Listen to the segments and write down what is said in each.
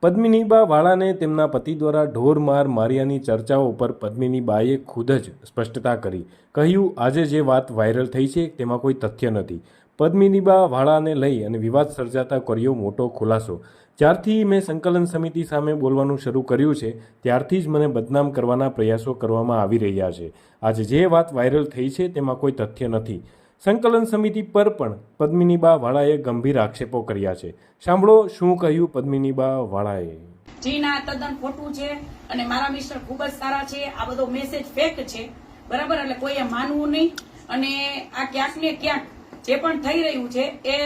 પદ્મિનીબા વાળાને તેમના પતિ દ્વારા ઢોર માર માર્યાની ચર્ચાઓ પર પદ્મિનીબાએ ખુદ જ સ્પષ્ટતા કરી. કહ્યું, આજે જે વાત વાયરલ થઈ છે તેમાં કોઈ તથ્ય નથી. પદ્મિનીબા વાળાને લઈ અને વિવાદ સર્જાતા કર્યો મોટો ખુલાસો. જ્યારથી મેં સંકલન સમિતિ સામે બોલવાનું શરૂ કર્યું છે ત્યારથી જ મને બદનામ કરવાના પ્રયાસો કરવામાં આવી રહ્યા છે. આજે જે વાત વાયરલ થઈ છે તેમાં કોઈ તથ્ય નથી. સંકલન સમિતિ પર પણ પદ્મિનીબા વાળાએ ગંભીર આક્ષેપો કર્યા છે. સાંભળો શું કહ્યું પદ્મિનીબા વાળાએ. જી ના, તદ્દન ખોટું છે અને મારા મિસ્ટર ખૂબ જ સારા છે. આ બધો મેસેજ ફેક છે, બરાબર? એટલે કોઈએ માનવું નહીં. અને આ ક્યાંક ને ક્યાંક જે પણ થઈ રહ્યું છે એ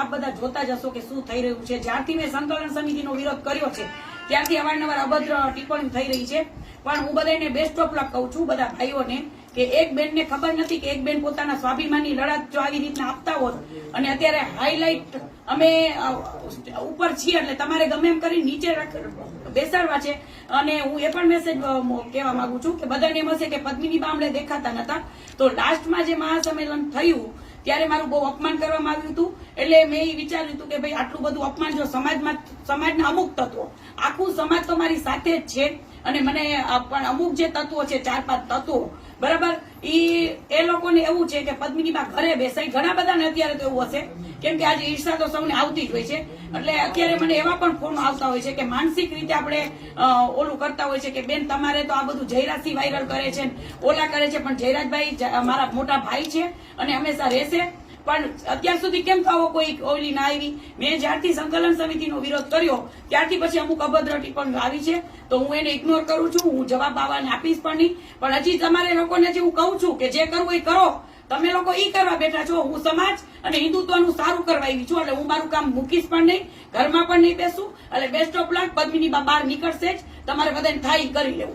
આપ બધા જોતા જ હશો કે શું થઈ રહ્યું છે. જ્યારથી મેં સંકલન સમિતિનો વિરોધ કર્યો છે ત્યારથી અવારનવાર અભદ્ર ટિપ્પણી થઈ રહી છે. પણ હું બધાને બેસ્ટ ઓફ લક કહું છું, બધા ભાઈઓને, કે એક બેનને ખબર નથી કે એક બેન પોતાના સ્વાભિમાનની લડત જો આવી રીતના આપતા હોત અને અત્યારે હાઈલાઇટ અમે ઉપર છીએ એટલે તમારે ગમે એમ કરી નીચે બેસાડવા છે. અને હું એ પણ મેસેજ કહેવા માંગુ છું કે બધાને એમ હશે કે પદ્મિનીબા અમને દેખાતા નતા. તો લાસ્ટમાં જે મહાસંમેલન થયું ત્યારે મારું બહુ અપમાન કરવામાં આવ્યું હતું. એટલે મેં એ વિચાર્યું હતું કે ભાઈ આટલું બધું અપમાન જો સમાજના અમુક તત્વો, આખું સમાજ તો મારી સાથે જ છે અને મને પણ અમુક જે તત્વો છે, 4-5 તત્વો, બરાબર, એ લોકોને એવું છે કે પદ્મિનીબા ઘરે બેસાય. ઘણા બધાને અત્યારે તો એવું હશે, કેમ કે આજે ઈર્ષા તો સૌને આવતી જ હોય છે. એટલે અત્યારે મને એવા પણ ફોન આવતા હોય છે કે માનસિક રીતે આપણે ઓલું કરતા હોય છે કે બેન તમારે તો આ બધું જયરાજથી વાયરલ કરે છે, ઓલા કરે છે, પણ જયરાજભાઈ મારા મોટા ભાઈ છે અને હંમેશા રહેશે. પણ અત્યાર સુધી કેમ આવો કોઈ ઓલી ના આવી? મેં જ્યારથી સંકલન સમિતિનો વિરોધ કર્યો ત્યારથી પછી અમુક અભદ્ર ટિપ્પણીઓ આવી છે, તો હું એને ઇગ્નોર કરું છું. હું જવાબ આવવાને આપીશ પણ નહીં. પણ હજી તમારે લોકોને જે હું કહું છું કે જે કરવું એ કરો, તમે લોકો ઈ કરવા બેઠા છો. હું સમાજ અને હિન્દુત્વનું સારું કરવા આવી છું, એટલે હું મારું કામ મૂકીશ પણ નહીં, ઘરમાં પણ નહીં બેસું. એટલે બેસ્ટ ઓફ લક. પદ્મિનીબા બહાર નીકળશે જ, તમારે બધાને થાય કરી લેવું.